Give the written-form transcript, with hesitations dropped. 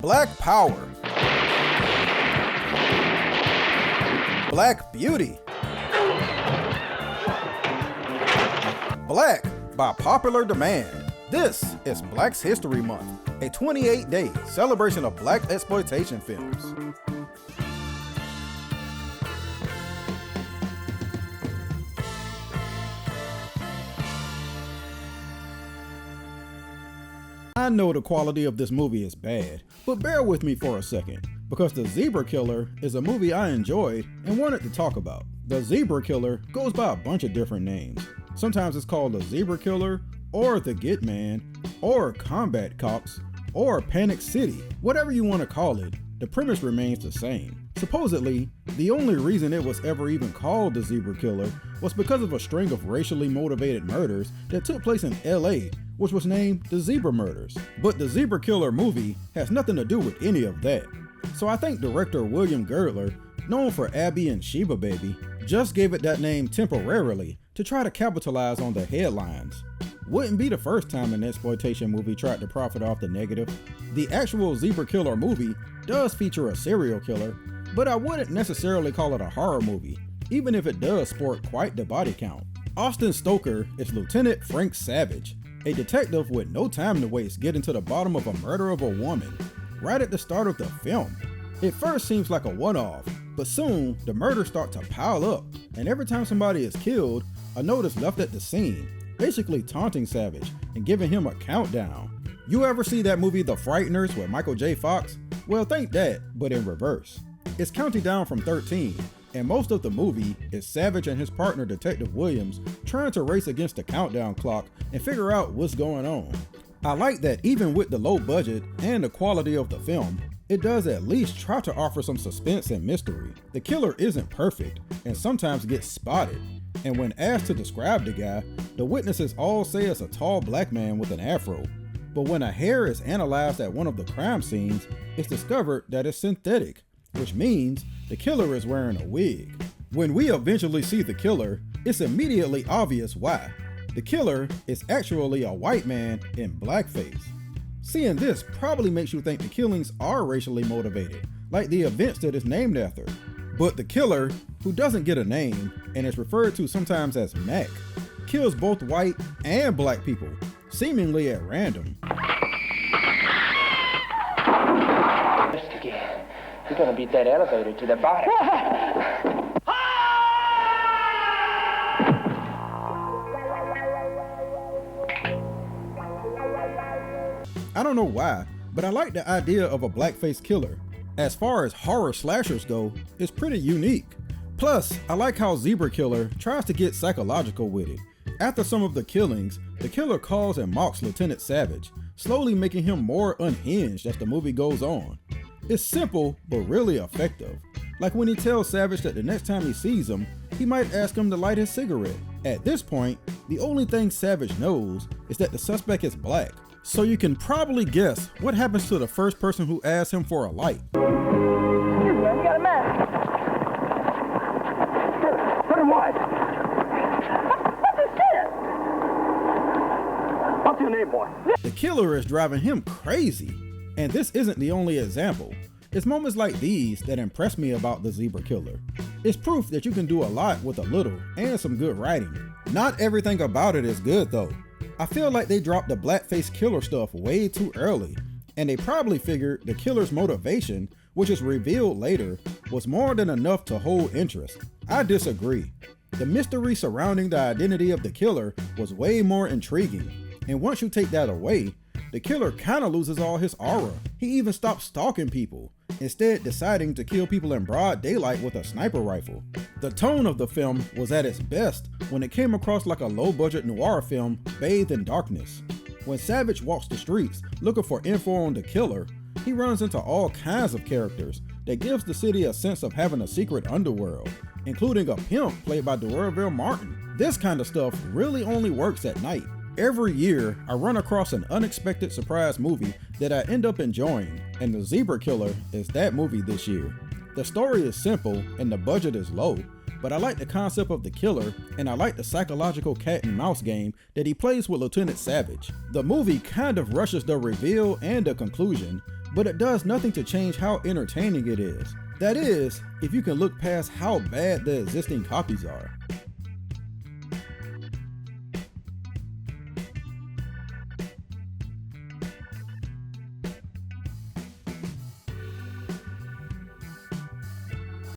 Black Power, Black Beauty, Black by popular demand. This is Black's History Month, a 28-day celebration of Black exploitation films. I know the quality of this movie is bad, but bear with me for a second, because The Zebra Killer is a movie I enjoyed and wanted to talk about. The Zebra Killer goes by a bunch of different names. Sometimes it's called The Zebra Killer, or The Get Man, or Combat Cops, or Panic City. Whatever you want to call it, the premise remains the same. Supposedly, the only reason it was ever even called The Zebra Killer was because of a string of racially motivated murders that took place in LA, which was named the Zebra Murders. But the Zebra Killer movie has nothing to do with any of that. So I think director William Girdler, known for Abby and Sheba Baby, just gave it that name temporarily to try to capitalize on the headlines. Wouldn't be the first time an exploitation movie tried to profit off the negative. The actual Zebra Killer movie does feature a serial killer, but I wouldn't necessarily call it a horror movie, even if it does sport quite the body count. Austin Stoker is Lieutenant Frank Savage, a detective with no time to waste getting to the bottom of a murder of a woman right at the start of the film. It first seems like a one-off, but soon the murders start to pile up, and every time somebody is killed, a note is left at the scene, basically taunting Savage and giving him a countdown. You ever see that movie The Frighteners with Michael J. Fox? Well, think that, but in reverse. It's counting down from 13, and most of the movie is Savage and his partner Detective Williams trying to race against the countdown clock and figure out what's going on. I like that even with the low budget and the quality of the film, it does at least try to offer some suspense and mystery. The killer isn't perfect and sometimes gets spotted, and when asked to describe the guy, the witnesses all say it's a tall black man with an afro. But when a hair is analyzed at one of the crime scenes, it's discovered that it's synthetic, which means the killer is wearing a wig. When we eventually see the killer, it's immediately obvious why. The killer is actually a white man in blackface. Seeing this probably makes you think the killings are racially motivated, like the events that it's named after. But the killer, who doesn't get a name and is referred to sometimes as Mac, kills both white and black people, seemingly at random. Again. We're gonna beat that elevator to the bottom. I don't know why, but I like the idea of a blackface killer. As far as horror slashers go, it's pretty unique. Plus, I like how Zebra Killer tries to get psychological with it. After some of the killings, the killer calls and mocks Lieutenant Savage, slowly making him more unhinged as the movie goes on. It's simple, but really effective. Like when he tells Savage that the next time he sees him, he might ask him to light his cigarette. At this point, the only thing Savage knows is that the suspect is black. So you can probably guess what happens to the first person who asks him for a light. Excuse me, you got a mask. Put him what? What's this shit? What's your name, boy? The killer is driving him crazy. And this isn't the only example. It's moments like these that impress me about the Zebra Killer. It's proof that you can do a lot with a little and some good writing. Not everything about it is good though. I feel like they dropped the blackface killer stuff way too early, and they probably figured the killer's motivation, which is revealed later, was more than enough to hold interest. I disagree. The mystery surrounding the identity of the killer was way more intriguing, and once you take that away, the killer kinda loses all his aura. He even stops stalking people, instead deciding to kill people in broad daylight with a sniper rifle. The tone of the film was at its best when it came across like a low-budget noir film bathed in darkness. When Savage walks the streets looking for info on the killer, he runs into all kinds of characters that gives the city a sense of having a secret underworld, including a pimp played by D'Urville Martin. This kind of stuff really only works at night. Every year, I run across an unexpected surprise movie that I end up enjoying, and The Zebra Killer is that movie this year. The story is simple and the budget is low, but I like the concept of the killer, and I like the psychological cat and mouse game that he plays with Lieutenant Savage. The movie kind of rushes the reveal and the conclusion, but it does nothing to change how entertaining it is. That is, if you can look past how bad the existing copies are.